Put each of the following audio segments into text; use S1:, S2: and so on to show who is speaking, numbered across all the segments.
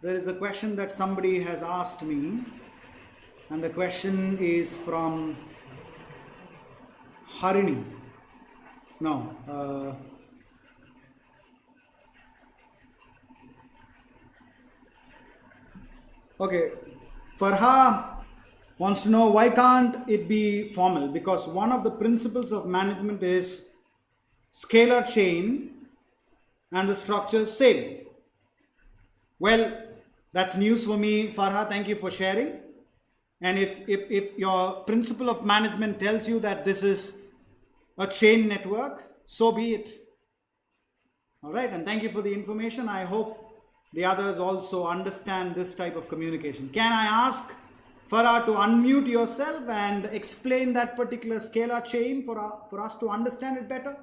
S1: there is a question that somebody has asked me, and the question is from Harini. No. Okay. Farha wants to know, why can't it be formal? Because one of the principles of management is scalar chain and the structure same. Well, that's news for me, Farha. Thank you for sharing. And if your principle of management tells you that this is a chain network, so be it. All right, and thank you for the information. I hope the others also understand this type of communication. Can I ask Farah to unmute yourself and explain that particular scalar chain for us to understand it better?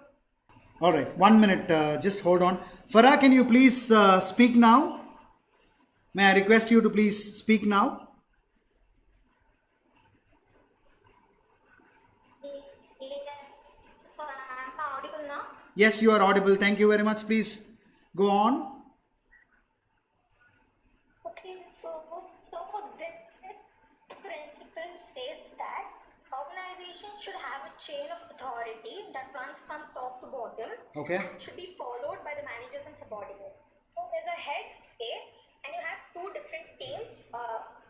S1: All right, 1 minute, just hold on. Farah, can you please speak now? May I request you to please speak now? Yes, you are audible. Thank you very much. Please go on.
S2: Chain of authority that runs from top to bottom,
S1: okay,
S2: and should be followed by the managers and subordinates. So there's a head, okay, and you have two different teams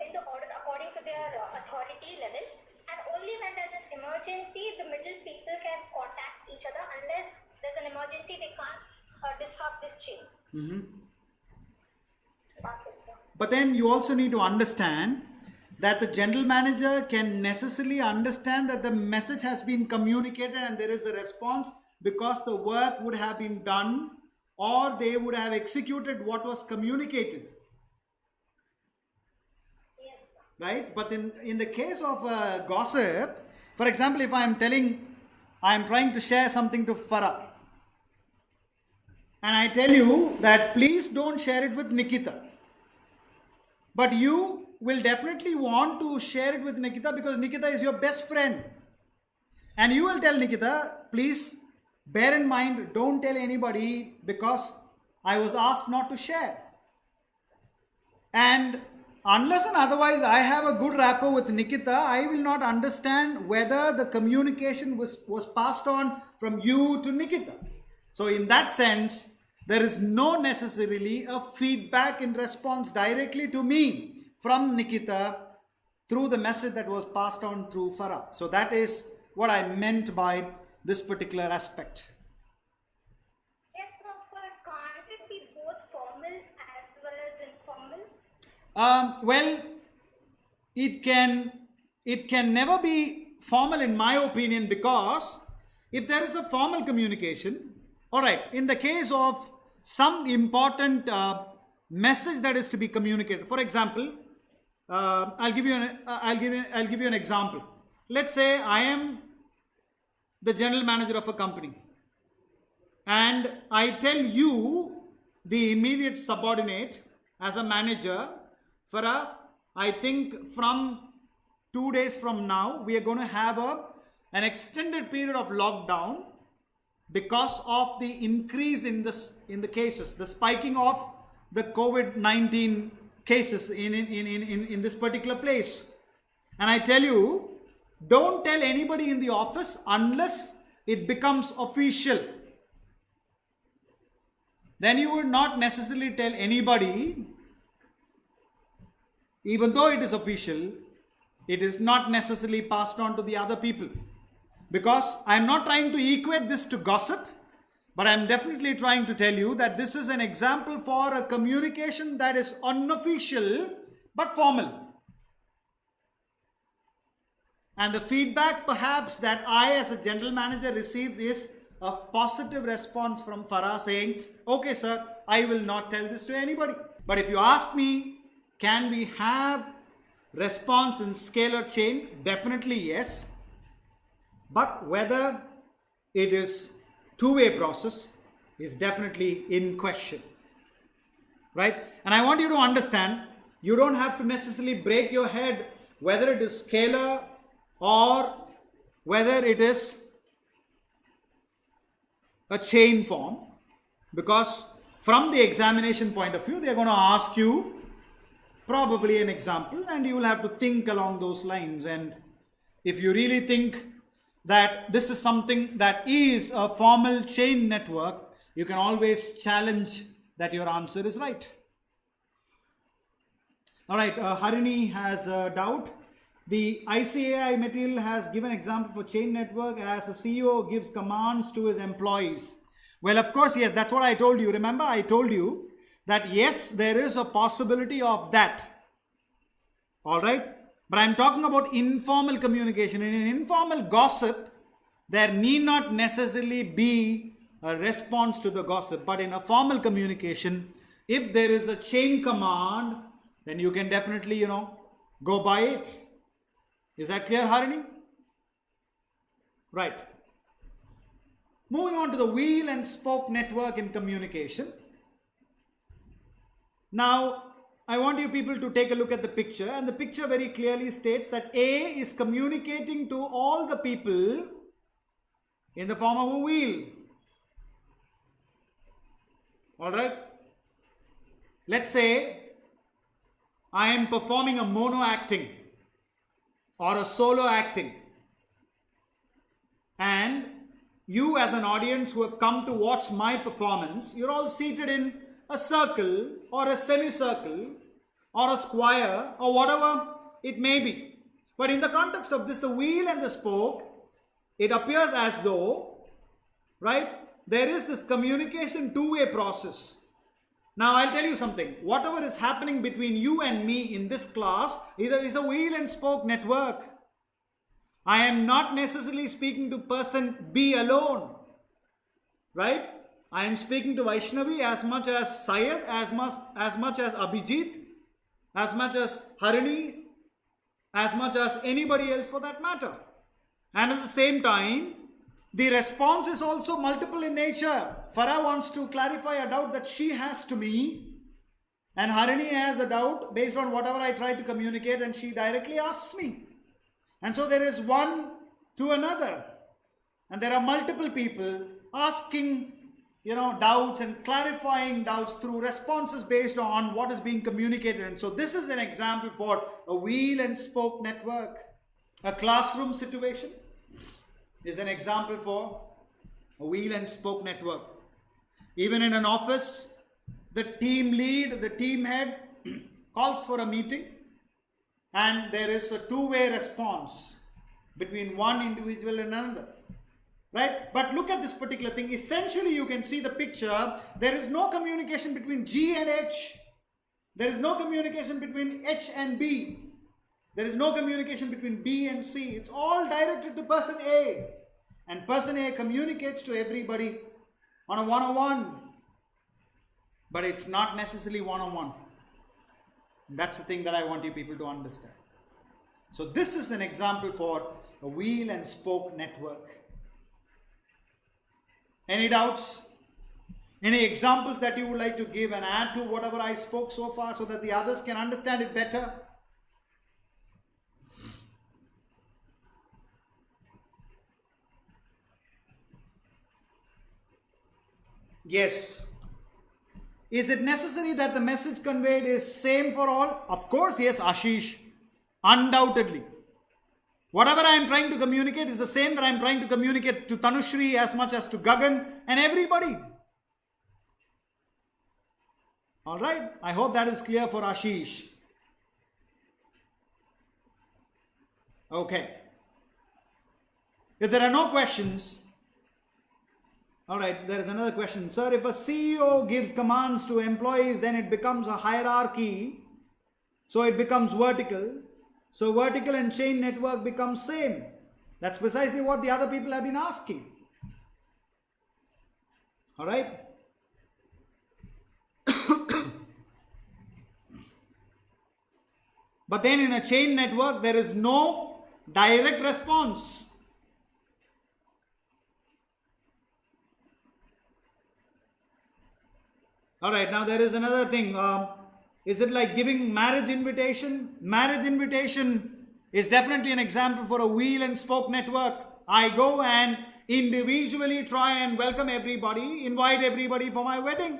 S2: in the order according to their authority level, and only when there's an emergency, the middle people can contact each other. Unless there's an emergency, they can't disrupt this chain.
S1: But then you also need to understand that the general manager can necessarily understand that the message has been communicated and there is a response, because the work would have been done or they would have executed what was communicated.
S2: Yes.
S1: Right? But in the case of gossip, for example, if I am trying to share something to Farah, and I tell you that please don't share it with Nikita, but you will definitely want to share it with Nikita because Nikita is your best friend. And you will tell Nikita, please bear in mind, don't tell anybody because I was asked not to share. And unless and otherwise I have a good rapport with Nikita, I will not understand whether the communication was passed on from you to Nikita. So in that sense, there is no necessarily a feedback in response directly to me from Nikita through the message that was passed on through Farah. So that is what I meant by this particular aspect.
S2: Yes, but can't it be both formal as well as informal?
S1: Well, it can never be formal in my opinion, because if there is a formal communication, all right, in the case of some important message that is to be communicated, for example, I'll give you an example. Let's say I am the general manager of a company, and I tell you, the immediate subordinate, as a manager, Farah, I think from 2 days from now we are going to have an extended period of lockdown because of the increase in the cases, the spiking of the COVID-19 cases in this particular place. And I tell you, don't tell anybody in the office unless it becomes official. Then you would not necessarily tell anybody, even though it is official, it is not necessarily passed on to the other people. Because I am not trying to equate this to gossip, but I am definitely trying to tell you that this is an example for a communication that is unofficial but formal. And the feedback perhaps that I as a general manager receives is a positive response from Farah saying, okay sir, I will not tell this to anybody. But if you ask me, can we have response in scalar chain? Definitely yes. But whether it is two-way process is definitely in question, right? And I want you to understand, you don't have to necessarily break your head whether it is scalar or whether it is a chain form, because from the examination point of view, they are going to ask you probably an example, and you will have to think along those lines. And if you really think that this is something that is a formal chain network, you can always challenge that your answer is right. All right, Harini has a doubt. The ICAI material has given example for chain network as a CEO gives commands to his employees. Well, of course, yes, that's what I told you. Remember, I told you that yes, there is a possibility of that. All right, but I'm talking about informal communication. In an informal gossip, there need not necessarily be a response to the gossip. But in a formal communication, if there is a chain command, then you can definitely, go by it. Is that clear, Harini? Right. Moving on to the wheel and spoke network in communication. Now, I want you people to take a look at the picture, and the picture very clearly states that A is communicating to all the people in the form of a wheel. All right. Let's say I am performing a mono acting or a solo acting, and you as an audience who have come to watch my performance, you're all seated in a circle or a semicircle or a square or whatever it may be. But in the context of this, the wheel and the spoke, it appears as though, right, there is this communication two-way process. Now I'll tell you something. Whatever is happening between you and me in this class is a wheel and spoke network. I am not necessarily speaking to person B alone, right? I am speaking to Vaishnavi as much as Syed, as much as Abhijit, as much as Harini, as much as anybody else for that matter. And at the same time, the response is also multiple in nature. Farah wants to clarify a doubt that she has to me, and Harini has a doubt based on whatever I try to communicate, and she directly asks me. And so there is one to another, and there are multiple people asking doubts and clarifying doubts through responses based on what is being communicated. And so this is an example for a wheel and spoke network. A classroom situation is an example for a wheel and spoke network. Even in an office, the team lead, the team head calls for a meeting, and there is a two-way response between one individual and another. Right? But look at this particular thing. Essentially, you can see the picture. There is no communication between G and H. There is no communication between H and B. There is no communication between B and C. It's all directed to person A. And person A communicates to everybody on a one-on-one. But it's not necessarily one-on-one. That's the thing that I want you people to understand. So this is an example for a wheel and spoke network. Any doubts? Any examples that you would like to give and add to whatever I spoke so far so that the others can understand it better? Yes. Is it necessary that the message conveyed is same for all? Of course, yes, Ashish. Undoubtedly. Whatever I am trying to communicate is the same that I am trying to communicate to Tanushri as much as to Gagan and everybody. All right. I hope that is clear for Ashish. Okay. If there are no questions, all right, there is another question. Sir, if a CEO gives commands to employees, then it becomes a hierarchy. So it becomes vertical. So vertical and chain network becomes same. That's precisely what the other people have been asking. All right. But then in a chain network, there is no direct response. All right, now there is another thing. Is it like giving marriage invitation? Marriage invitation is definitely an example for a wheel and spoke network. I go and individually try and welcome everybody, invite everybody for my wedding.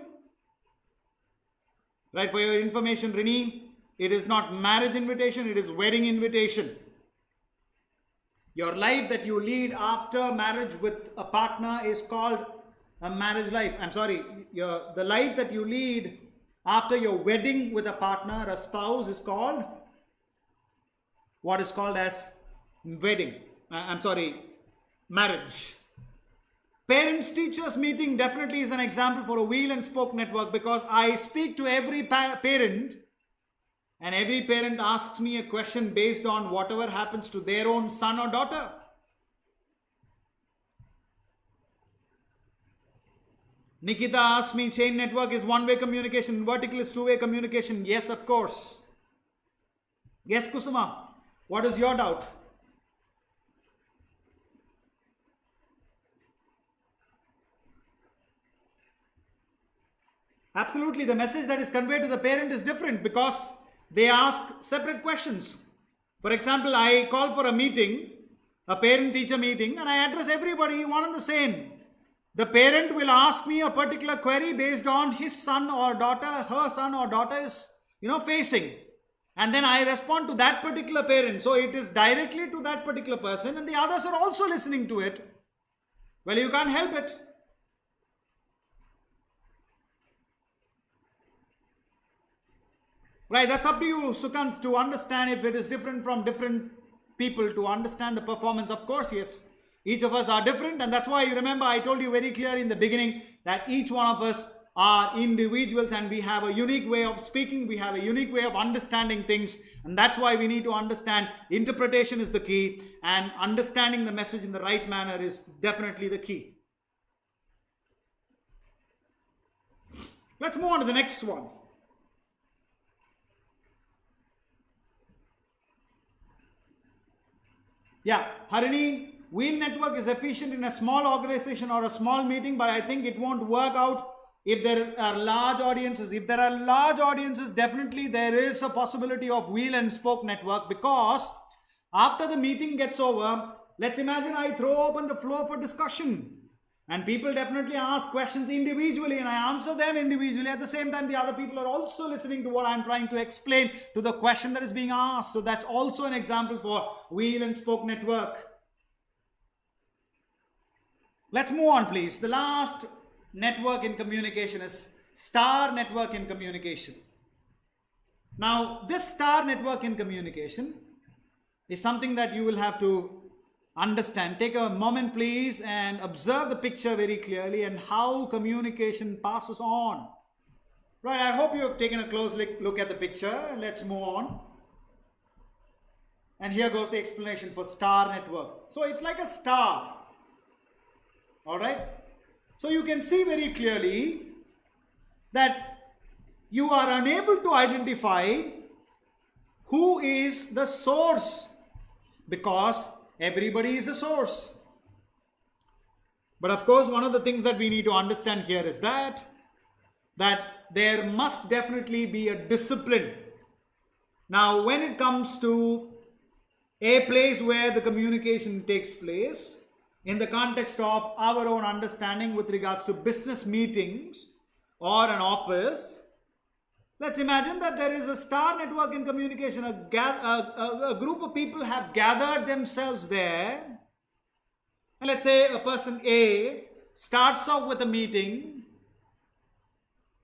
S1: Right, for your information, Rini, It is not marriage invitation, it is wedding invitation. Your life that you lead after marriage with a partner is called a marriage life. I'm sorry, the life that you lead after your wedding with a partner, a spouse, is called what is called as wedding. Marriage. Parents teachers meeting definitely is an example for a wheel and spoke network, because I speak to every parent, and every parent asks me a question based on whatever happens to their own son or daughter. Nikita asked me, chain network is one-way communication, vertical is two-way communication. Yes, of course. Yes, Kusuma, what is your doubt? Absolutely, the message that is conveyed to the parent is different because they ask separate questions. For example, I call for a meeting, a parent-teacher meeting, and I address everybody one and the same. The parent will ask me a particular query based on his son or daughter, her son or daughter is, facing. And then I respond to that particular parent. So it is directly to that particular person, and the others are also listening to it. Well, you can't help it. Right, that's up to you, Sukant, to understand if it is different from different people, to understand the performance. Of course, yes, each of us are different, and that's why you remember I told you very clearly in the beginning that each one of us are individuals and we have a unique way of speaking, we have a unique way of understanding things, and that's why we need to understand interpretation is the key, and understanding the message in the right manner is definitely the key. Let's move on to the next one. Yeah, Harini, wheel network is efficient in a small organization or a small meeting, but I think it won't work out if there are large audiences. If there are large audiences, definitely there is a possibility of wheel and spoke network, because after the meeting gets over, let's imagine I throw open the floor for discussion. And people definitely ask questions individually and I answer them individually. At the same time, the other people are also listening to what I'm trying to explain to the question that is being asked. So that's also an example for wheel and spoke network. Let's move on, please. The last network in communication is star network in communication. Now, this star network in communication is something that you will have to understand. Take a moment, please, and observe the picture very clearly and how communication passes on. Right, I hope you have taken a close look at the picture. Let's move on. And here goes the explanation for star network. So it's like a star. All right. So you can see very clearly that you are unable to identify who is the source, because everybody is a source. But of course, one of the things that we need to understand here is that there must definitely be a discipline. Now, when it comes to a place where the communication takes place, in the context of our own understanding with regards to business meetings or an office, let's imagine that there is a star network in communication. A group of people have gathered themselves there. And let's say a person A starts off with a meeting,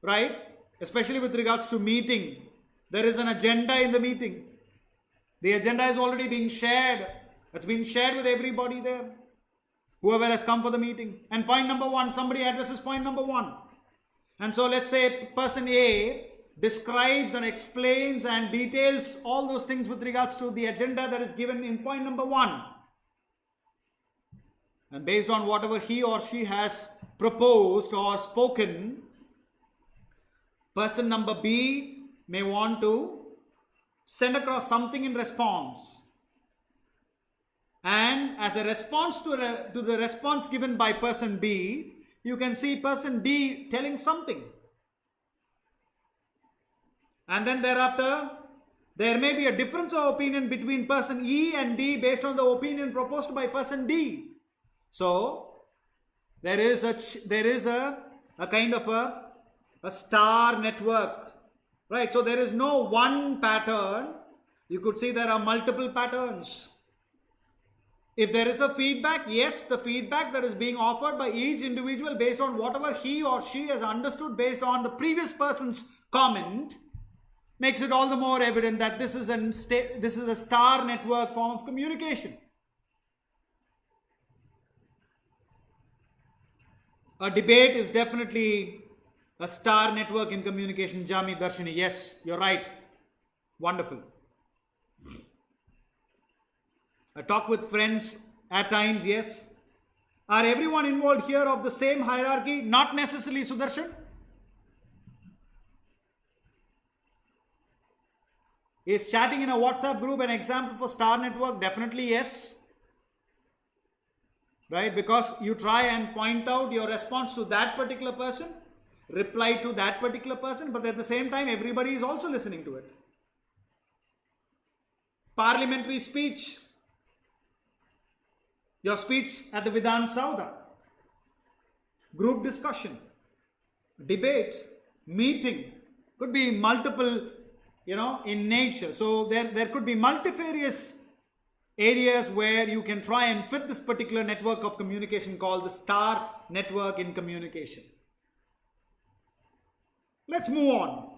S1: right? Especially with regards to meeting. There is an agenda in the meeting. The agenda is already being shared. It's been shared with everybody there, whoever has come for the meeting. And point number one, somebody addresses point number one. And so let's say person A describes and explains and details all those things with regards to the agenda that is given in point number one. And based on whatever he or she has proposed or spoken, person number B may want to send across something in response. And as a response to the response given by person B, you can see person D telling something. And then thereafter, there may be a difference of opinion between person E and D based on the opinion proposed by person D. So, there is a kind of a star network, Right? So there is no one pattern. You could see there are multiple patterns. If there is a feedback, yes, the feedback that is being offered by each individual based on whatever he or she has understood based on the previous person's comment makes it all the more evident that this is a star network form of communication. A debate is definitely a star network in communication. Jami Darshini, yes, you're right. Wonderful. A talk with friends at times, yes. Are everyone involved here of the same hierarchy? Not necessarily, Sudarshan. Is chatting in a WhatsApp group an example for star network? Definitely yes. Right? Because you try and point out your response to that particular person, reply to that particular person, but at the same time everybody is also listening to it. Parliamentary speech. Your speech at the Vidhan Sauda. Group discussion. Debate. Meeting. Could be multiple, in nature. So there could be multifarious areas where you can try and fit this particular network of communication called the star network in communication. Let's move on.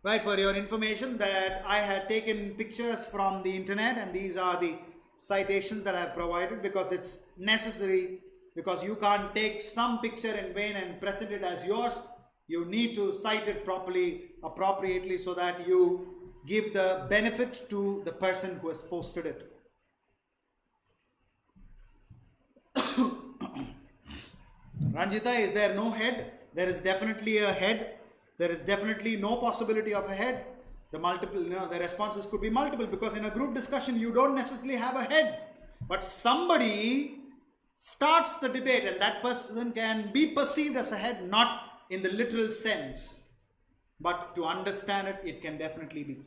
S1: Right, for your information that I had taken pictures from the internet, and these are the citations that I have provided because it's necessary, because you can't take some picture in vain and present it as yours. You need to cite it properly, appropriately, so that you give the benefit to the person who has posted it. Ranjita, is there no head? There is definitely a head. There is definitely no possibility of a head. The responses could be multiple, because in a group discussion you don't necessarily have a head, but somebody starts the debate and that person can be perceived as a head, not in the literal sense, but to understand it, it can definitely be.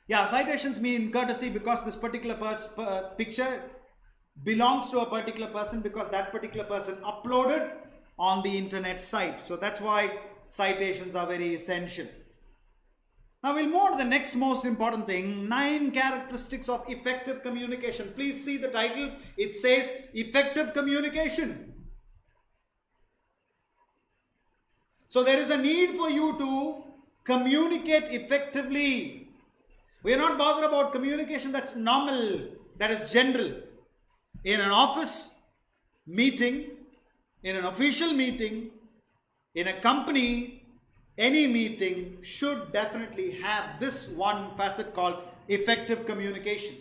S1: Yeah, citations mean courtesy because this particular picture belongs to a particular person, because that particular person uploaded on the internet site. So that's why citations are very essential. Now we'll move on to the next most important thing, 9 characteristics of effective communication. Please see the title. It says effective communication. So there is a need for you to communicate effectively. We are not bothered about communication that's normal, that is general. In an office meeting, in an official meeting, in a company, any meeting should definitely have this one facet called effective communication.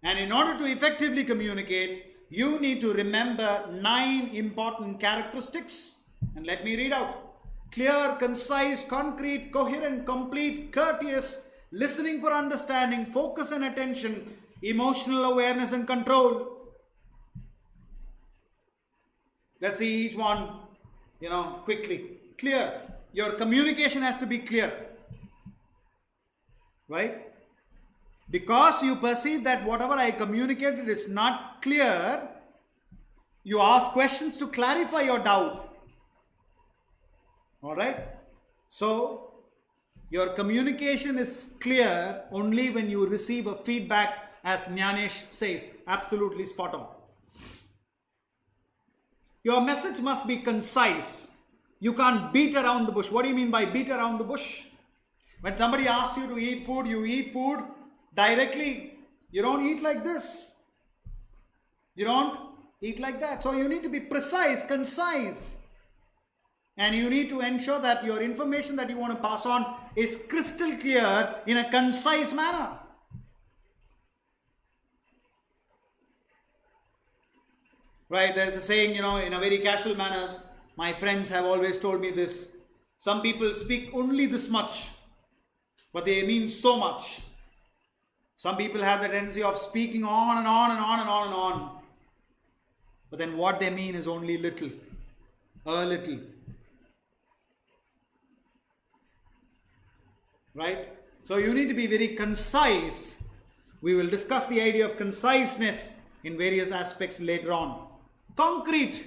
S1: And in order to effectively communicate, you need to remember 9 important characteristics. And let me read out. Clear, concise, concrete, coherent, complete, courteous, listening for understanding, focus and attention, emotional awareness and control. Let's see each one, quickly. Clear. Your communication has to be clear. Right? Because you perceive that whatever I communicated is not clear, you ask questions to clarify your doubt. Alright? So, your communication is clear only when you receive a feedback, as Jnanesh says. Absolutely spot on. Your message must be concise. You can't beat around the bush. What do you mean by beat around the bush? When somebody asks you to eat food, you eat food directly. You don't eat like this. You don't eat like that. So you need to be precise, concise. And you need to ensure that your information that you want to pass on is crystal clear in a concise manner. Right, there's a saying, in a very casual manner, my friends have always told me this. Some people speak only this much, but they mean so much. Some people have the tendency of speaking on and on and on and on and on. But then what they mean is only little, a little. Right? So you need to be very concise. We will discuss the idea of conciseness in various aspects later on. Concrete.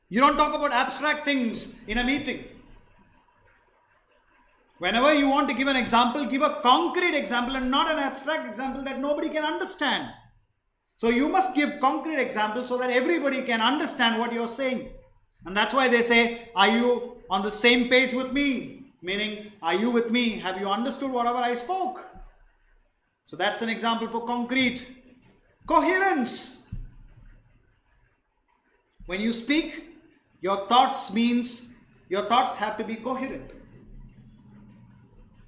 S1: You don't talk about abstract things in a meeting. Whenever you want to give an example, give a concrete example and not an abstract example that nobody can understand. So you must give concrete examples so that everybody can understand what you're saying. And that's why they say, are you on the same page with me? Meaning, are you with me? Have you understood whatever I spoke? So that's an example for concrete. Coherence. When you speak, your thoughts have to be coherent.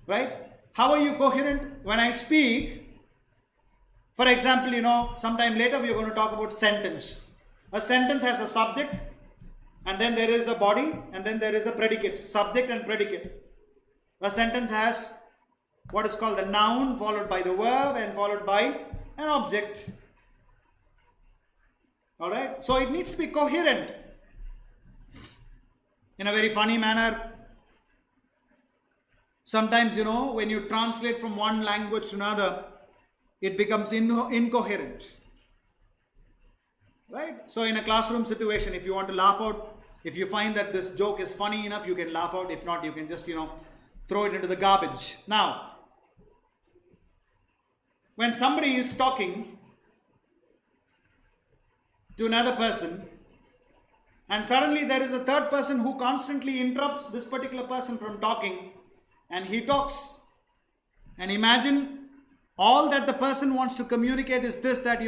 S1: Right? How are you coherent? When I speak, for example, sometime later we are going to talk about sentence. A sentence has a subject, and then there is a body, and then there is a predicate, subject and predicate. A sentence has what is called the noun, followed by the verb, and followed by an object. Alright? So it needs to be coherent. In a very funny manner, sometimes, when you translate from one language to another, it becomes incoherent. Right? So in a classroom situation, if you want to laugh out, if you find that this joke is funny enough, you can laugh out. If not, you can just, throw it into the garbage. Now, when somebody is talking to another person, and suddenly there is a third person who constantly interrupts this particular person from talking, and he talks, and imagine all that the person wants to communicate is this, that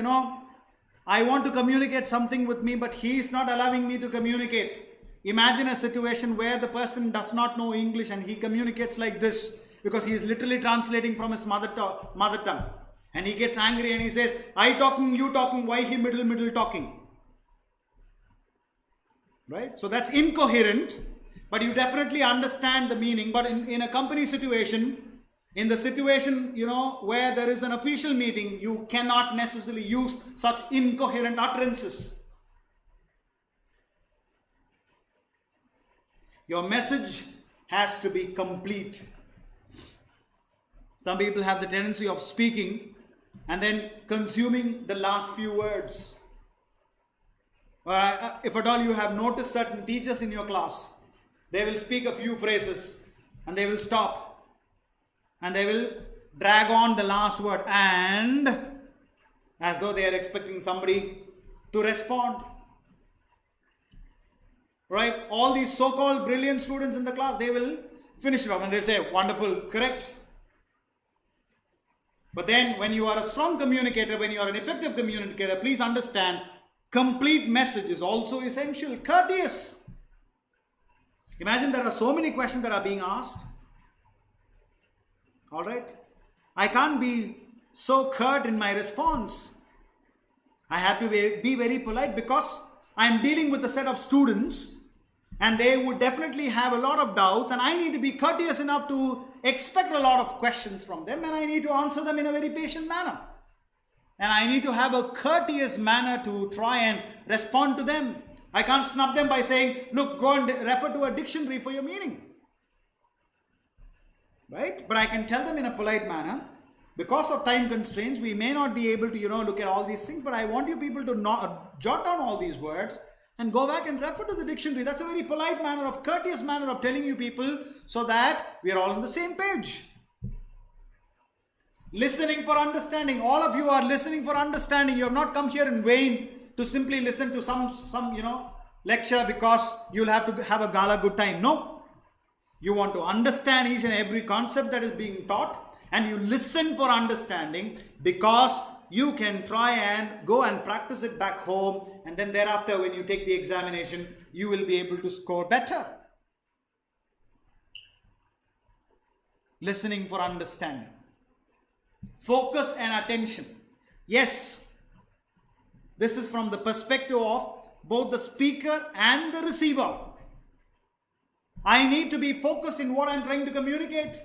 S1: I want to communicate something with me, but he is not allowing me to communicate. Imagine a situation where the person does not know English and he communicates like this because he is literally translating from his mother tongue. And he gets angry and he says, I talking, you talking, why he middle talking? Right? So that's incoherent, but you definitely understand the meaning. But in a company situation, in the situation, where there is an official meeting, you cannot necessarily use such incoherent utterances. Your message has to be complete. Some people have the tendency of speaking and then consuming the last few words. If at all you have noticed certain teachers in your class, they will speak a few phrases and they will stop and they will drag on the last word, and as though they are expecting somebody to respond. Right? All these so-called brilliant students in the class, they will finish it off and they say, wonderful, correct. But then when you are a strong communicator, when you are an effective communicator, please understand, complete message is also essential. Courteous. Imagine there are so many questions that are being asked. Alright? I can't be so curt in my response. I have to be very polite because I am dealing with a set of students and they would definitely have a lot of doubts, and I need to be courteous enough to expect a lot of questions from them, and I need to answer them in a very patient manner. And I need to have a courteous manner to try and respond to them. I can't snub them by saying, look, go and refer to a dictionary for your meaning. Right? But I can tell them in a polite manner. Because of time constraints, we may not be able to, look at all these things, but I want you people to jot down all these words and go back and refer to the dictionary. That's a very polite manner of, courteous manner of telling you people so that we are all on the same page. Listening for understanding. All of you are listening for understanding. You have not come here in vain to simply listen to some lecture because you'll have to have a gala good time. No. You want to understand each and every concept that is being taught, and you listen for understanding because you can try and go and practice it back home, and then thereafter when you take the examination, you will be able to score better. Listening for understanding. Focus and attention. Yes, this is from the perspective of both the speaker and the receiver. I need to be focused in what I'm trying to communicate.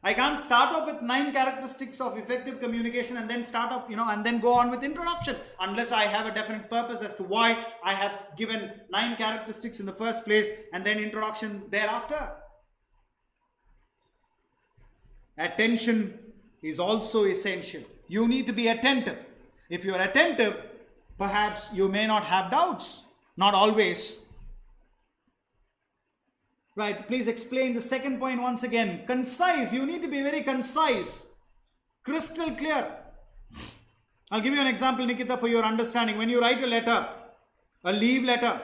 S1: I can't start off with 9 characteristics of effective communication and then start off, and then go on with introduction, unless I have a definite purpose as to why I have given 9 characteristics in the first place and then introduction thereafter. Attention is also essential. You need to be attentive. If you are attentive, perhaps you may not have doubts. Not always. Right, please explain the second point once again. Concise, you need to be very concise, crystal clear. I'll give you an example, Nikita, for your understanding. When you write a letter, a leave letter,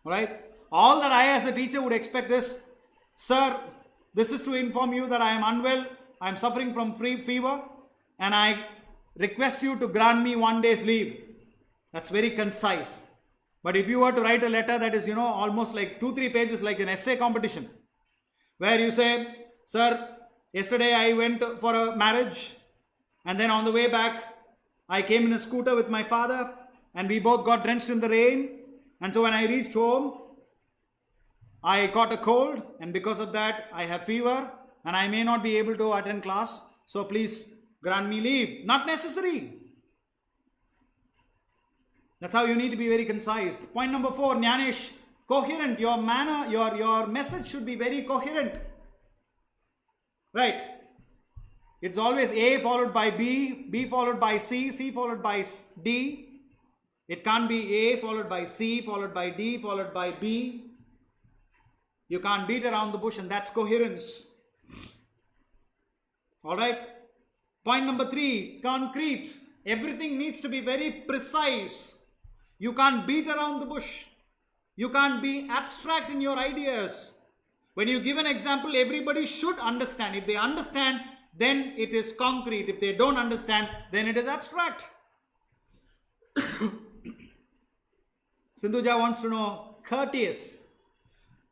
S1: right? All that I as a teacher would expect is, sir, this is to inform you that I am unwell, I am suffering from fever, and I request you to grant me 1 day's leave. That's very concise. But if you were to write a letter that is, almost like 2-3 pages, like an essay competition, where you say, sir, yesterday I went for a marriage, and then on the way back, I came in a scooter with my father, and we both got drenched in the rain. And so when I reached home, I caught a cold, and because of that, I have fever, and I may not be able to attend class. So please grant me leave. Not necessary. That's how you need to be very concise. Point number 4, Jnanesh, coherent. Your manner, your message should be very coherent. Right? It's always A followed by B, B followed by C, C followed by D. It can't be A followed by C, followed by D, followed by B. You can't beat around the bush, and that's coherence. Alright? Point number 3, concrete. Everything needs to be very precise. You can't beat around the bush. You can't be abstract in your ideas. When you give an example, everybody should understand. If they understand, then it is concrete. If they don't understand, then it is abstract. Sindhuja wants to know, courteous.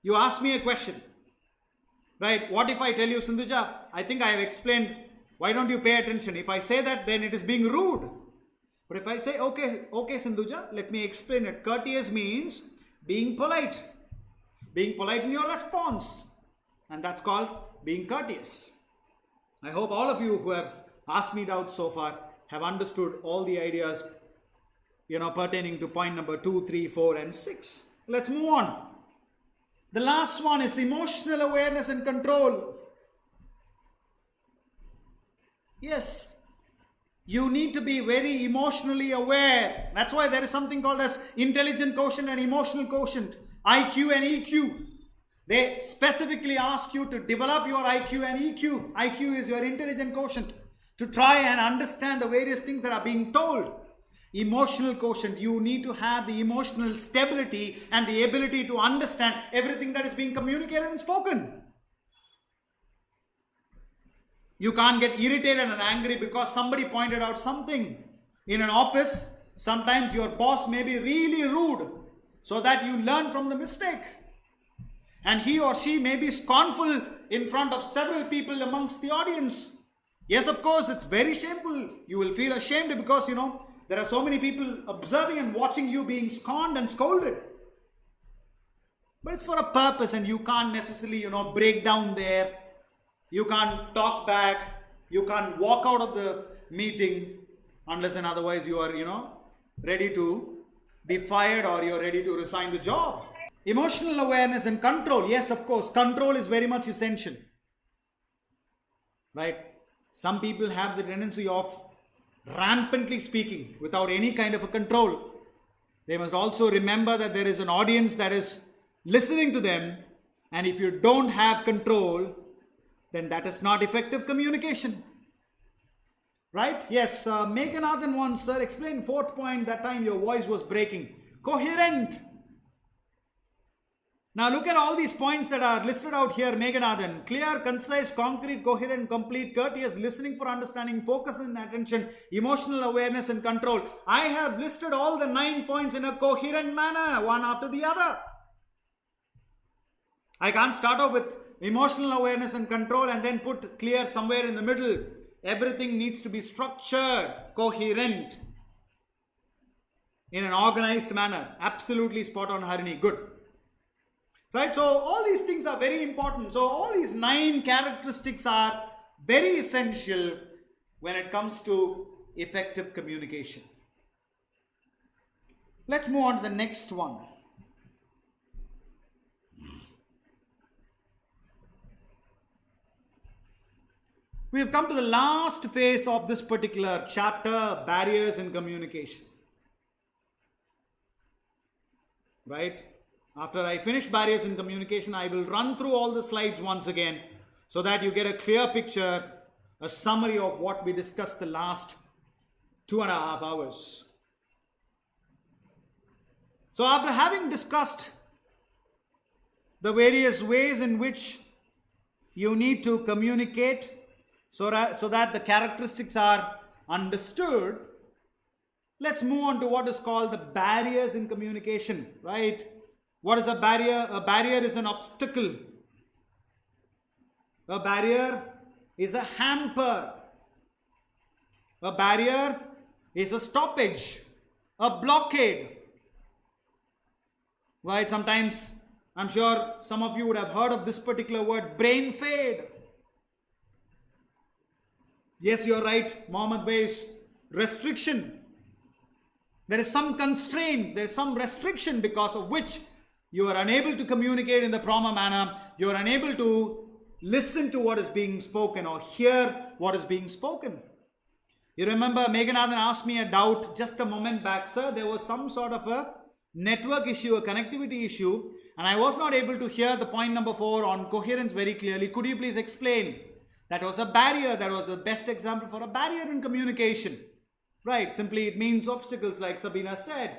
S1: You ask me a question, right? What if I tell you, Sindhuja, I think I have explained, why don't you pay attention? If I say that, then it is being rude. But if I say, okay Sindhuja, let me explain it. Courteous means being polite. Being polite in your response. And that's called being courteous. I hope all of you who have asked me doubts so far have understood all the ideas, pertaining to point number 2, 3, 4, and 6. Let's move on. The last one is emotional awareness and control. Yes, you need to be very emotionally aware. That's why there is something called as intelligent quotient and emotional quotient, IQ and EQ. They specifically ask you to develop your IQ and EQ. IQ is your intelligent quotient, to try and understand the various things that are being told. Emotional quotient, you need to have the emotional stability and the ability to understand everything that is being communicated and spoken. You can't get irritated and angry because somebody pointed out something. In an office, sometimes your boss may be really rude, so that you learn from the mistake. And he or she may be scornful in front of several people amongst the audience. Yes, of course, it's very shameful. You will feel ashamed because, there are so many people observing and watching you being scorned and scolded. But it's for a purpose, and you can't necessarily, break down there. You can't talk back. You can't walk out of the meeting unless and otherwise you are, ready to be fired or you're ready to resign the job. Emotional awareness and control. Yes, of course, control is very much essential. Right? Some people have the tendency of rampantly speaking without any kind of a control. They must also remember that there is an audience that is listening to them, and if you don't have control, then that is not effective communication. Right? Yes, Meghanathan once, sir, explain 4th point. That time your voice was breaking. Coherent. Now look at all these points that are listed out here, Meghanathan. Clear, concise, concrete, coherent, complete, courteous, listening for understanding, focus and attention, emotional awareness and control. I have listed all the 9 points in a coherent manner, one after the other. I can't start off with emotional awareness and control and then put clear somewhere in the middle. Everything needs to be structured, coherent, in an organized manner. Absolutely spot on, Harini. Good. Right, so all these things are very important. So all these 9 characteristics are very essential when it comes to effective communication. Let's move on to the next one. We have come to the last phase of this particular chapter, barriers in communication. Right? After I finish barriers in communication, I will run through all the slides once again so that you get a clear picture, a summary of what we discussed the last 2.5 hours. So after having discussed the various ways in which you need to communicate so that the characteristics are understood, let's move on to what is called the barriers in communication, right? What is a barrier? A barrier is an obstacle. A barrier is a hamper. A barrier is a stoppage, a blockade. Right? Sometimes, I'm sure some of you would have heard of this particular word, brain fade. Yes, you're right. Mohammed Bey's restriction. There is some constraint, there is some restriction because of which you are unable to communicate in the proper manner. You are unable to listen to what is being spoken or hear what is being spoken. You remember Meghanathan asked me a doubt just a moment back, sir. There was some sort of a network issue, a connectivity issue, and I was not able to hear the point number 4 on coherence very clearly. Could you please explain? That was a barrier. That was the best example for a barrier in communication. Right? Simply it means obstacles, like Sabina said.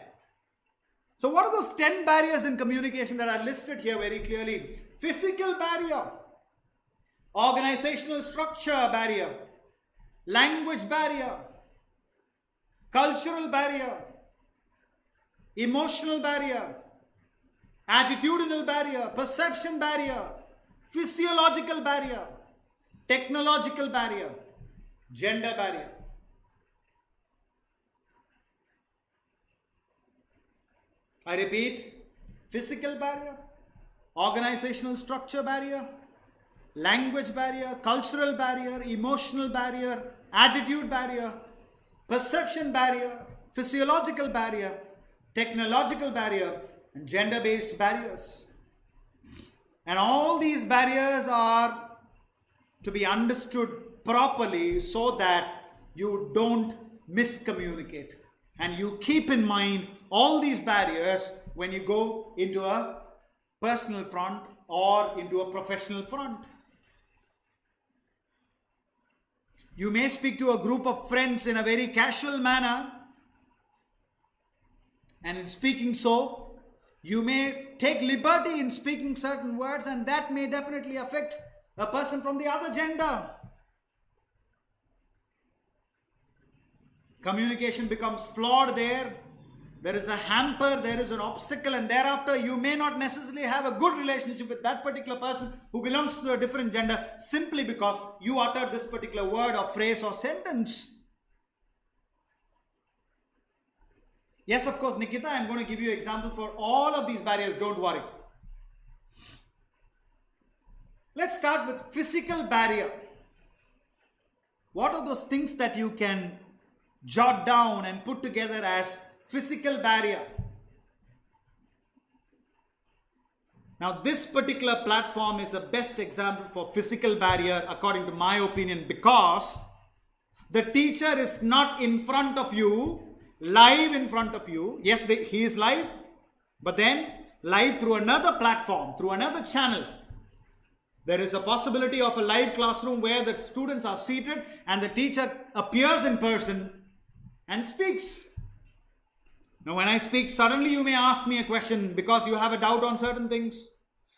S1: So what are those 10 barriers in communication that are listed here very clearly? Physical barrier, organizational structure barrier, language barrier, cultural barrier, emotional barrier, attitudinal barrier, perception barrier, physiological barrier, technological barrier, gender barrier. I repeat, physical barrier, organizational structure barrier, language barrier, cultural barrier, emotional barrier, attitude barrier, perception barrier, physiological barrier, technological barrier, and gender-based barriers. And all these barriers are to be understood properly so that you don't miscommunicate. And you keep in mind all these barriers when you go into a personal front or into a professional front. You may speak to a group of friends in a very casual manner, and in speaking so, you may take liberty in speaking certain words, and that may definitely affect a person from the other gender. Communication becomes flawed there. There is a hamper, there is an obstacle, and thereafter you may not necessarily have a good relationship with that particular person who belongs to a different gender simply because you uttered this particular word or phrase or sentence. Yes, of course, Nikita, I'm going to give you examples for all of these barriers, don't worry. Let's start with physical barrier. What are those things that you can jot down and put together as physical barrier? Now, this particular platform is the best example for physical barrier according to my opinion, because the teacher is not in front of you, live in front of you. Yes, he is live, but then live through another platform, through another channel. There is a possibility of a live classroom where the students are seated and the teacher appears in person and speaks. Now, when I speak, suddenly you may ask me a question because you have a doubt on certain things.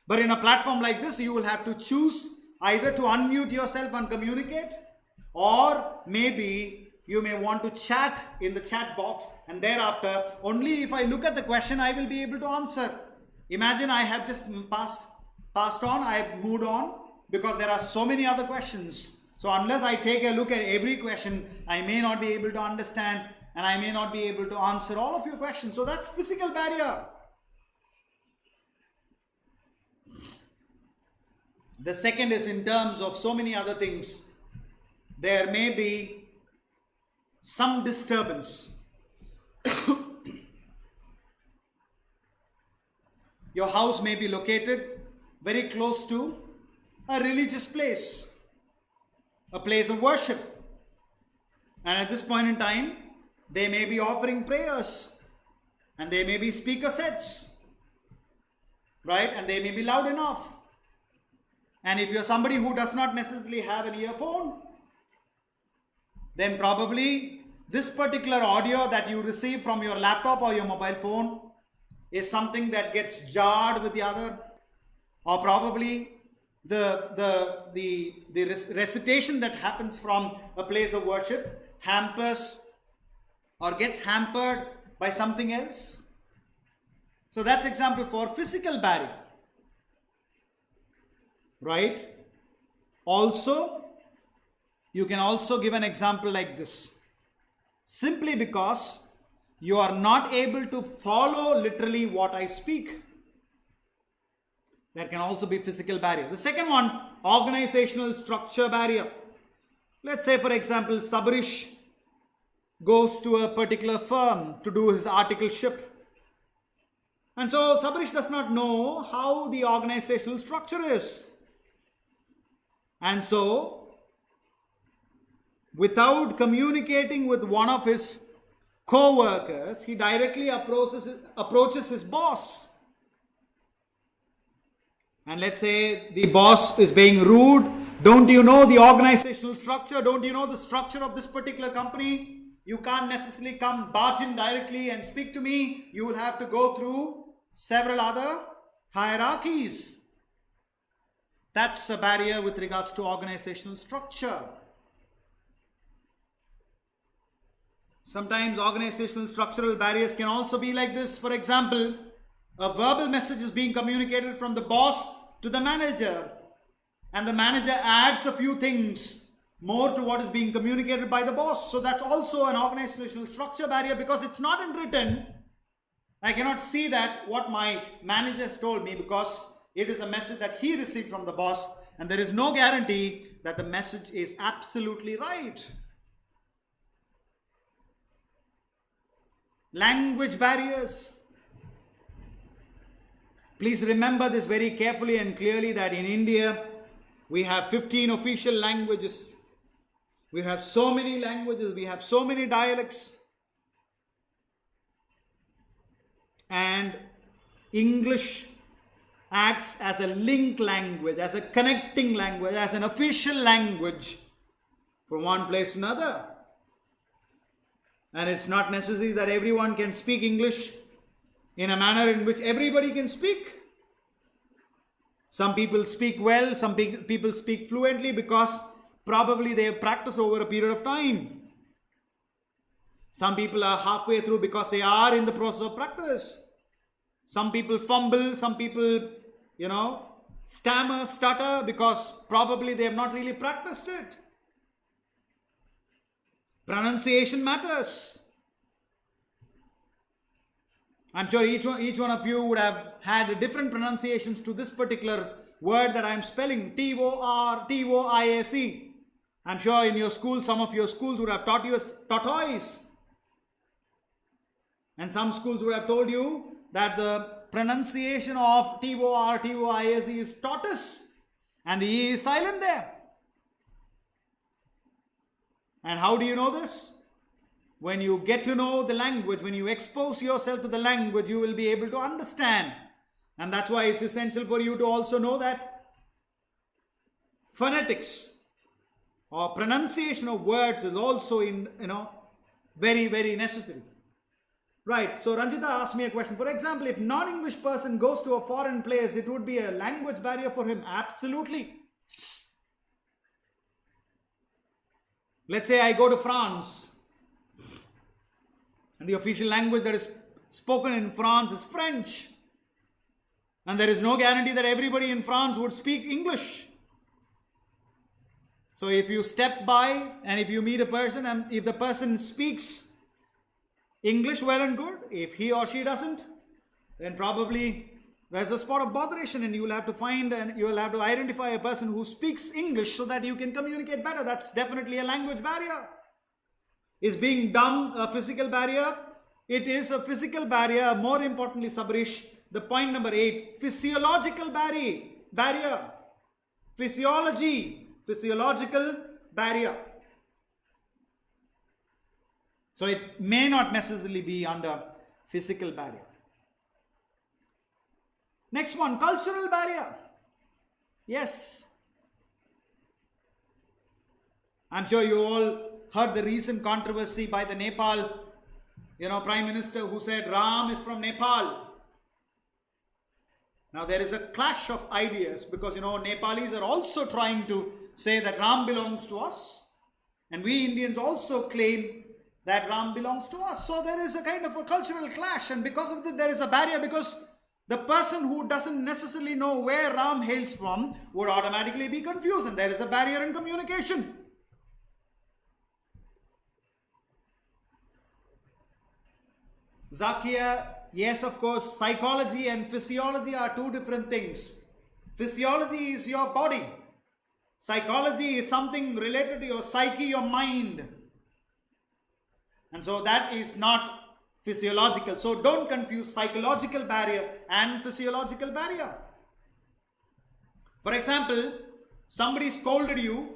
S1: But in a platform like this, you will have to choose either to unmute yourself and communicate, or maybe you may want to chat in the chat box, and thereafter, only if I look at the question, I will be able to answer. Imagine I have just passed on, I have moved on, because there are so many other questions. So unless I take a look at every question, I may not be able to understand, and I may not be able to answer all of your questions. So that's physical barrier. The second is in terms of so many other things. There may be some disturbance. Your house may be located very close to a religious place, a place of worship. And at this point in time, they may be offering prayers, and there may be speaker sets. right? And they may be loud enough. And if you're somebody who does not necessarily have an earphone, then probably this particular audio that you receive from your laptop or your mobile phone is something that gets jarred with the other, or probably the recitation that happens from a place of worship hampers or gets hampered by something else. So that's example for physical barrier, right? Also, you can also give an example like this. Simply because you are not able to follow literally what I speak, that can also be physical barrier. The second one, organizational structure barrier. Let's say, for example, Sabarish goes to a particular firm to do his articleship. And so Sabarish does not know how the organizational structure is. And so, without communicating with one of his co-workers, he directly approaches his boss. And let's say the boss is being rude. Don't you know the organizational structure? Don't you know the structure of this particular company? You can't necessarily come barge in directly and speak to me. You will have to go through several other hierarchies. That's a barrier with regards to organizational structure. Sometimes organizational structural barriers can also be like this. For example, a verbal message is being communicated from the boss to the manager, and the manager adds a few things more to what is being communicated by the boss. So that's also an organizational structure barrier, because it's not in written. I cannot see that what my manager has told me, because it is a message that he received from the boss, and there is no guarantee that the message is absolutely right. Language barriers. Please remember this very carefully and clearly, that in India we have 15 official languages. We have so many languages, we have so many dialects. And English acts as a link language, as a connecting language, as an official language from one place to another. And it's not necessary that everyone can speak English in a manner in which everybody can speak. Some people speak well, some people speak fluently because probably they have practiced over a period of time. Some people are halfway through because they are in the process of practice. Some people fumble, some people, stammer, stutter because probably they have not really practiced it. Pronunciation matters. I'm sure each one of you would have had different pronunciations to this particular word that I'm spelling, Tortoise. I'm sure in your school, some of your schools would have taught you as tortoise. And some schools would have told you that the pronunciation of Tortoise is tortoise, and the E is silent there. And how do you know this? When you get to know the language, when you expose yourself to the language, you will be able to understand. And that's why it's essential for you to also know that phonetics or pronunciation of words is also very, very necessary. Right, so Ranjita asked me a question. For example, if non-English person goes to a foreign place, it would be a language barrier for him. Absolutely. Let's say I go to France, and the official language that is spoken in France is French. And there is no guarantee that everybody in France would speak English. So if you step by and if you meet a person, and if the person speaks English well and good, if he or she doesn't, then probably there's a spot of botheration, and you will have to find and you will have to identify a person who speaks English so that you can communicate better. That's definitely a language barrier. Is being dumb a physical barrier? It is a physical barrier. More importantly, Sabarish, the point number 8, physiological barrier. Physiological barrier. So it may not necessarily be under physical barrier. Next one, cultural barrier. Yes. I'm sure you all heard the recent controversy by the Nepal, Prime Minister, who said Ram is from Nepal. Now there is a clash of ideas because, Nepalis are also trying to say that Ram belongs to us. And we Indians also claim that Ram belongs to us. So there is a kind of a cultural clash, and because of that there is a barrier, because the person who doesn't necessarily know where Ram hails from would automatically be confused, and there is a barrier in communication. Zakia, yes, of course, psychology and physiology are two different things. Physiology is your body. Psychology is something related to your psyche, your mind. And so that is not physiological. So don't confuse psychological barrier and physiological barrier. For example, somebody scolded you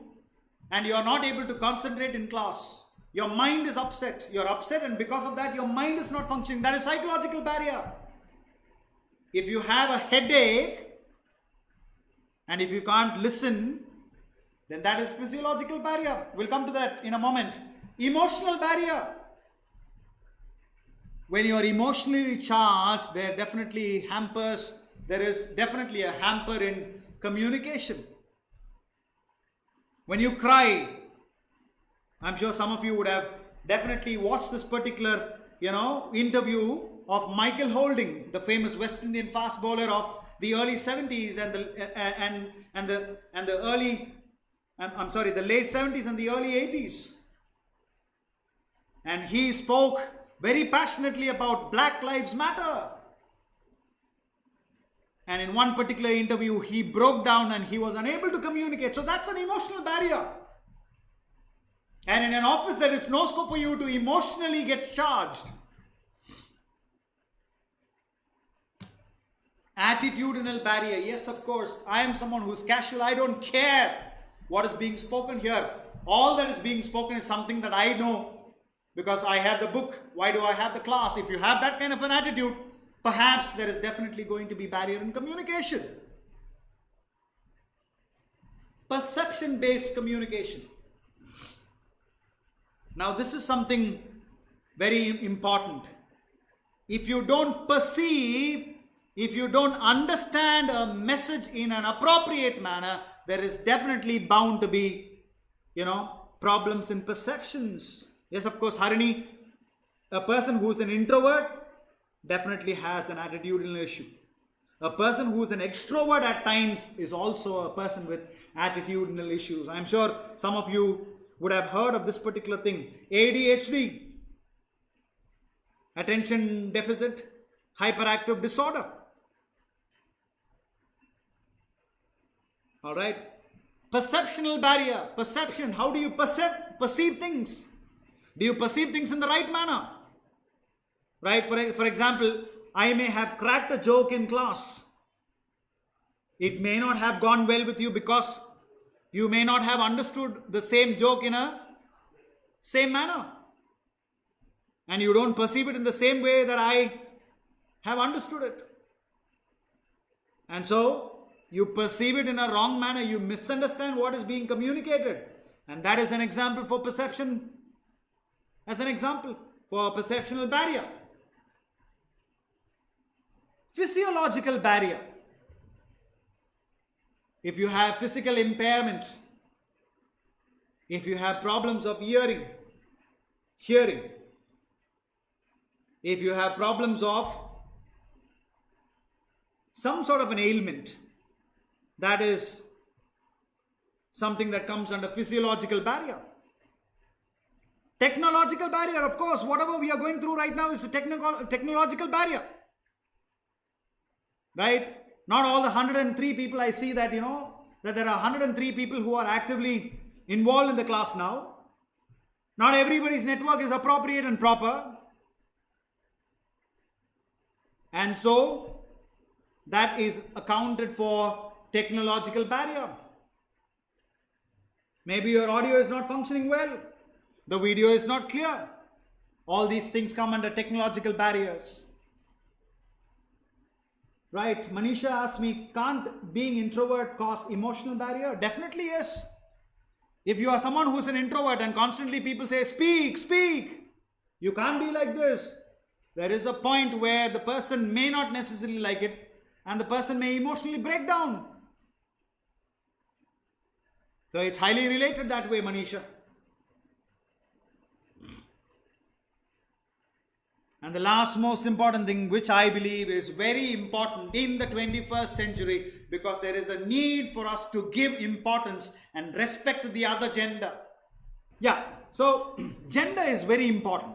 S1: and you are not able to concentrate in class. Your mind is upset. You're upset, and because of that your mind is not functioning. That is psychological barrier. If you have a headache and if you can't listen, then that is physiological barrier. We'll come to that in a moment. Emotional barrier. When you are emotionally charged, there is definitely a hamper in communication. When you cry, I'm sure some of you would have definitely watched this particular, interview of Michael Holding, the famous West Indian fast bowler of the early 70s and the late 70s and the early 80s. And he spoke very passionately about Black Lives Matter. And in one particular interview, he broke down and he was unable to communicate. So that's an emotional barrier. And in an office, there is no scope for you to emotionally get charged. Attitudinal barrier. Yes, of course. I am someone who is casual. I don't care what is being spoken here. All that is being spoken is something that I know because I have the book. Why do I have the class? If you have that kind of an attitude, perhaps there is definitely going to be barrier in communication. Perception-based communication. Now, this is something very important. If you don't perceive, if you don't understand a message in an appropriate manner, there is definitely bound to be, problems in perceptions. Yes, of course, Harini, a person who's an introvert definitely has an attitudinal issue. A person who's an extrovert at times is also a person with attitudinal issues. I'm sure some of you would have heard of this particular thing. ADHD, attention deficit hyperactive disorder. All right. Perceptional barrier. Perception. How do you perceive things? Do you perceive things in the right manner? Right. For example, I may have cracked a joke in class. It may not have gone well with you because you may not have understood the same joke in a same manner. And you don't perceive it in the same way that I have understood it. And so you perceive it in a wrong manner. You misunderstand what is being communicated. And that is an example for perception. As an example for a perceptual barrier. Physiological barrier. If you have physical impairment, if you have problems of hearing, if you have problems of some sort of an ailment, that is something that comes under physiological barrier. Technological barrier, of course, whatever we are going through right now is a technological barrier. Right? Not all the 103 people I see that, that there are 103 people who are actively involved in the class now. Not everybody's network is appropriate and proper. And so, that is accounted for technological barrier. Maybe your audio is not functioning well. The video is not clear. All these things come under technological barriers. Right, Manisha asked me, can't being introvert cause emotional barrier? Definitely yes. If you are someone who's an introvert and constantly people say, speak, speak, you can't be like this. There is a point where the person may not necessarily like it and the person may emotionally break down. So it's highly related that way, Manisha. And the last most important thing, which I believe is very important in the 21st century, because there is a need for us to give importance and respect to the other gender. Yeah, so gender is very important.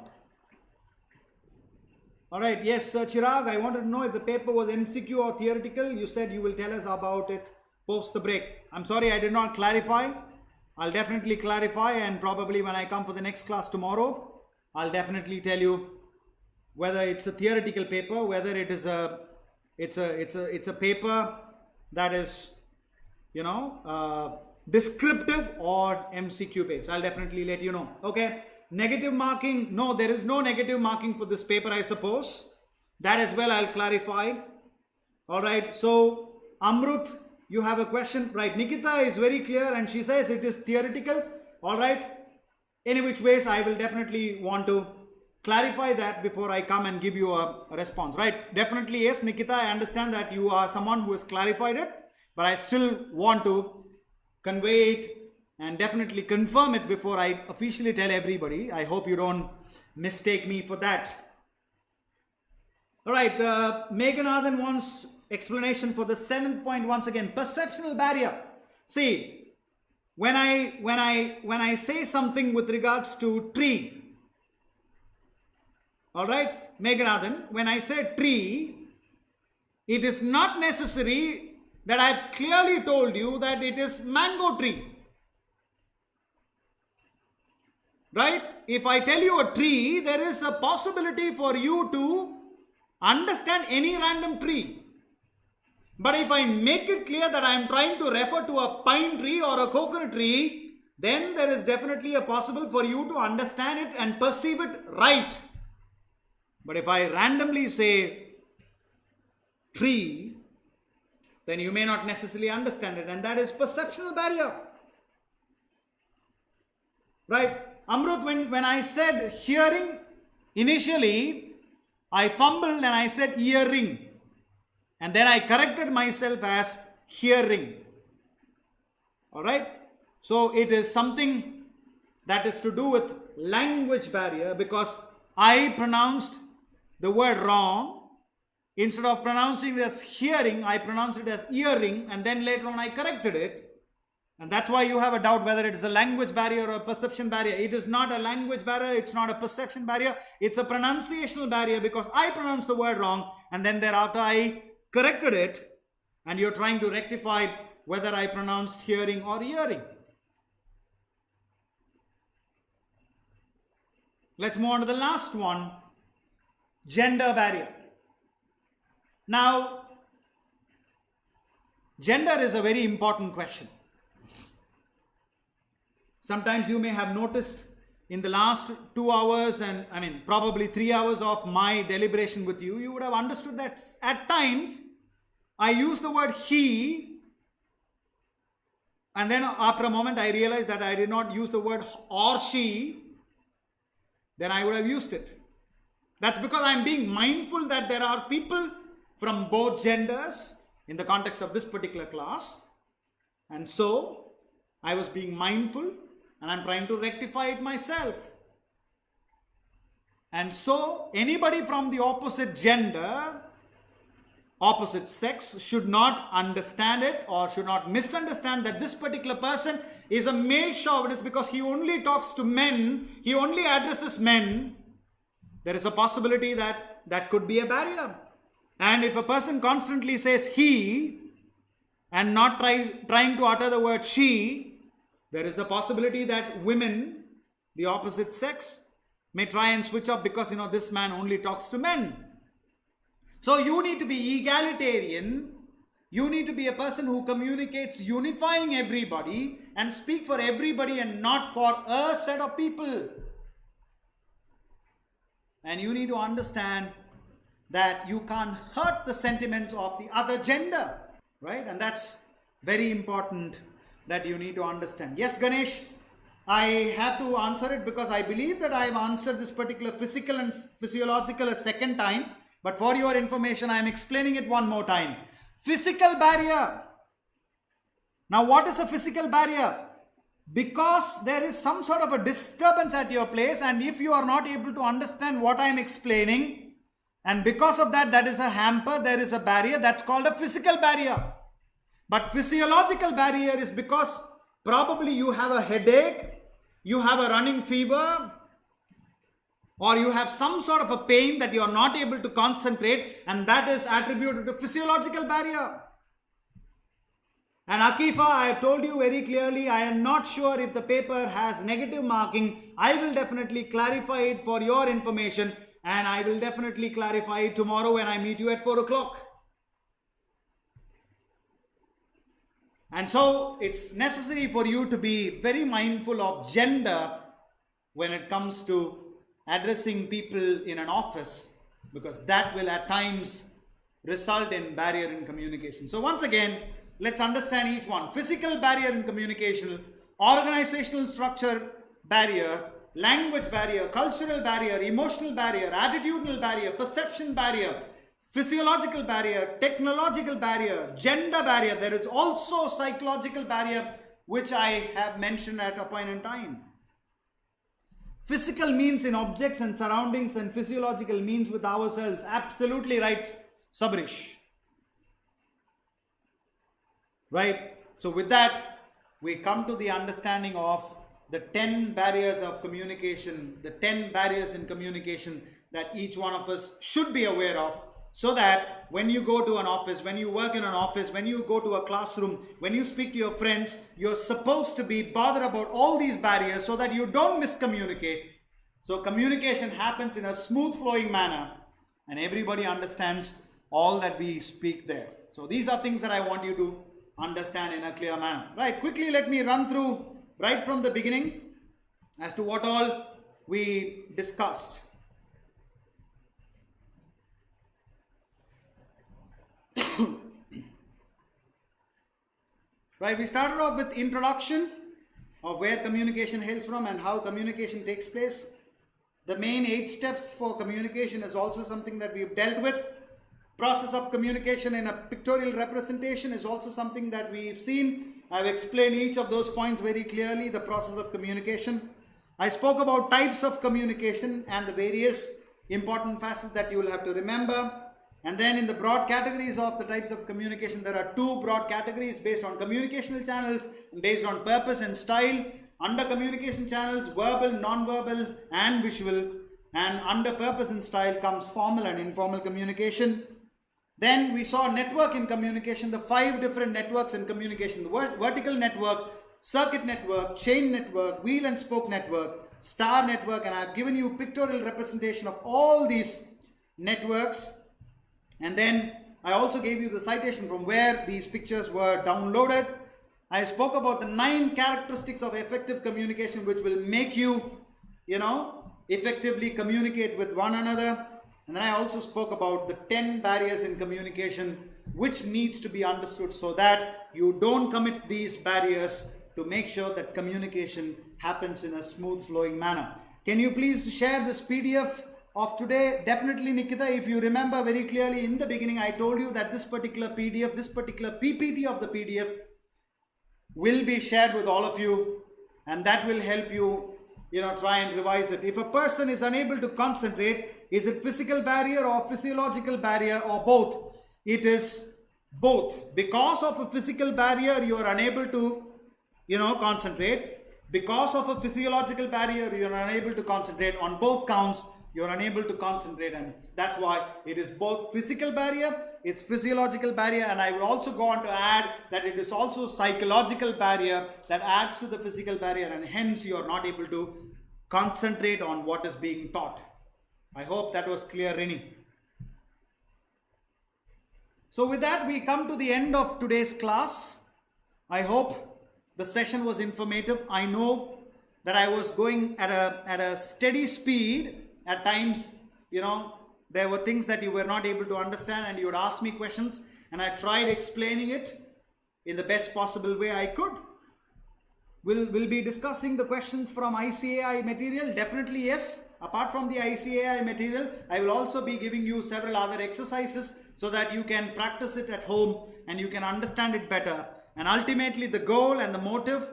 S1: Alright, yes, Chirag, I wanted to know if the paper was MCQ or theoretical. You said you will tell us about it post the break. I'm sorry I did not clarify. I'll definitely clarify, and probably when I come for the next class tomorrow, I'll definitely tell you whether it's a theoretical paper, whether it is it's a paper that is, descriptive or MCQ based. I'll definitely let you know. Okay, negative marking, no, there is no negative marking for this paper, I suppose. That as well I'll clarify. All right, so Amrut, you have a question, right? Nikita is very clear and she says it is theoretical. All right, any which ways I will definitely want to clarify that before I come and give you a response, right? Definitely yes, Nikita, I understand that you are someone who has clarified it, but I still want to convey it and definitely confirm it before I officially tell everybody. I hope you don't mistake me for that. All right, Meghanathan wants explanation for the 7th point once again, perceptual barrier. See, when I say something with regards to tree, all right, Meghanathan, when I say tree, it is not necessary that I clearly told you that it is mango tree. Right? If I tell you a tree, there is a possibility for you to understand any random tree. But if I make it clear that I am trying to refer to a pine tree or a coconut tree, then there is definitely a possible for you to understand it and perceive it right. But if I randomly say tree, then you may not necessarily understand it, and that is perceptual barrier. Right? Amrut, when I said hearing, initially I fumbled and I said earring, and then I corrected myself as hearing. Alright? So it is something that is to do with language barrier, because I pronounced the word wrong. Instead of pronouncing it as hearing, I pronounced it as earring, and then later on I corrected it. And that's why you have a doubt whether it is a language barrier or a perception barrier. It is not a language barrier, it's not a perception barrier, it's a pronunciational barrier, because I pronounced the word wrong and then thereafter I corrected it, and you're trying to rectify whether I pronounced hearing or earring. Let's move on to the last one, gender barrier. Now, gender is a very important question. Sometimes you may have noticed in the last 2 hours, and probably 3 hours of my deliberation with you, you would have understood that at times I use the word he, and then after a moment I realized that I did not use the word or she, then I would have used it. That's because I'm being mindful that there are people from both genders in the context of this particular class, and so I was being mindful and I'm trying to rectify it myself. And so anybody from the opposite gender, opposite sex, should not understand it or should not misunderstand that this particular person is a male chauvinist because he only talks to men, he only addresses men. There is a possibility that that could be a barrier. And if a person constantly says he and not trying to utter the word she, there is a possibility that women, the opposite sex, may try and switch up because, this man only talks to men. So you need to be egalitarian. You need to be a person who communicates unifying everybody and speak for everybody and not for a set of people. And you need to understand that you can't hurt the sentiments of the other gender, right? And that's very important that you need to understand. Yes, Ganesh, I have to answer it because I believe that I have answered this particular physical and physiological a second time. But for your information, I am explaining it one more time. Physical barrier. Now, what is a physical barrier? Because there is some sort of a disturbance at your place, and if you are not able to understand what I am explaining, and because of that, that is a hamper, there is a barrier, that's called a physical barrier. But physiological barrier is because probably you have a headache, you have a running fever, or you have some sort of a pain that you are not able to concentrate, and that is attributed to physiological barrier. And Akifa, I have told you very clearly, I am not sure if the paper has negative marking. I will definitely clarify it for your information, and I will definitely clarify it tomorrow when I meet you at 4 o'clock. And so it's necessary for you to be very mindful of gender when it comes to addressing people in an office, because that will at times result in barrier in communication. So once again, let's understand each one. Physical barrier in communication, organizational structure barrier, language barrier, cultural barrier, emotional barrier, attitudinal barrier, perception barrier, physiological barrier, technological barrier, gender barrier. There is also psychological barrier, which I have mentioned at a point in time. Physical means in objects and surroundings, and physiological means with ourselves. Absolutely right, Sabrish. Right? So with that, we come to the understanding of the 10 barriers of communication, the 10 barriers in communication that each one of us should be aware of, so that when you go to an office, when you work in an office, when you go to a classroom, when you speak to your friends, you're supposed to be bothered about all these barriers so that you don't miscommunicate. So communication happens in a smooth flowing manner and everybody understands all that we speak there. So these are things that I want you to understand in a clear manner. Right, quickly let me run through right from the beginning as to what all we discussed. Right, we started off with introduction of where communication hails from and how communication takes place. The main 8 steps for communication is also something that we've dealt with. Process of communication in a pictorial representation is also something that we've seen. I've explained each of those points very clearly, the process of communication. I spoke about types of communication and the various important facets that you will have to remember. And then in the broad categories of the types of communication, there are 2 broad categories based on communicational channels, based on purpose and style. Under communication channels, verbal, non-verbal and visual. And under purpose and style comes formal and informal communication. Then we saw network in communication, the 5 different networks in communication: the vertical network, circuit network, chain network, wheel and spoke network, star network, and I have given you pictorial representation of all these networks. And then I also gave you the citation from where these pictures were downloaded. I spoke about the 9 characteristics of effective communication which will make you, effectively communicate with one another. And then I also spoke about the 10 barriers in communication which needs to be understood so that you don't commit these barriers to make sure that communication happens in a smooth flowing manner. Can you please share this PDF of today? Definitely, Nikita. If you remember very clearly in the beginning, I told you that this particular PDF, this particular PPT of the PDF will be shared with all of you, and that will help you, try and revise it. If a person is unable to concentrate, is it physical barrier or physiological barrier or both? It is both. Because of a physical barrier, you are unable to, concentrate. Because of a physiological barrier, you are unable to concentrate. On both counts, you are unable to concentrate, and that's why it is both physical barrier, it's physiological barrier, and I will also go on to add that it is also psychological barrier that adds to the physical barrier, and hence you are not able to concentrate on what is being taught. I hope that was clear, Rini. So with that, we come to the end of today's class. I hope the session was informative. I know that I was going at a steady speed. At times, there were things that you were not able to understand and you would ask me questions, and I tried explaining it in the best possible way I could. We'll be discussing the questions from ICAI material. Definitely yes. Apart from the ICAI material, I will also be giving you several other exercises so that you can practice it at home and you can understand it better. And ultimately the goal and the motive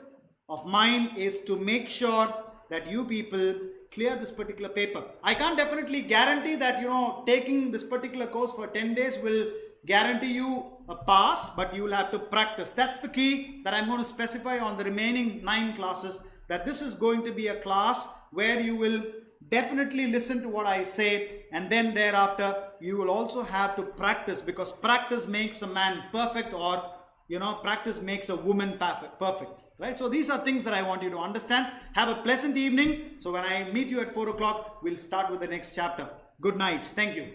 S1: of mine is to make sure that you people clear this particular paper. I can't definitely guarantee that, taking this particular course for 10 days will guarantee you a pass, but you will have to practice. That's the key that I'm going to specify on the remaining 9 classes, that this is going to be a class where you will definitely listen to what I say, and then thereafter you will also have to practice, because practice makes a man perfect, or practice makes a woman perfect, right? So these are things that I want you to understand. Have a pleasant evening. So when I meet you at 4 o'clock, we'll start with the next chapter. Good night. Thank you.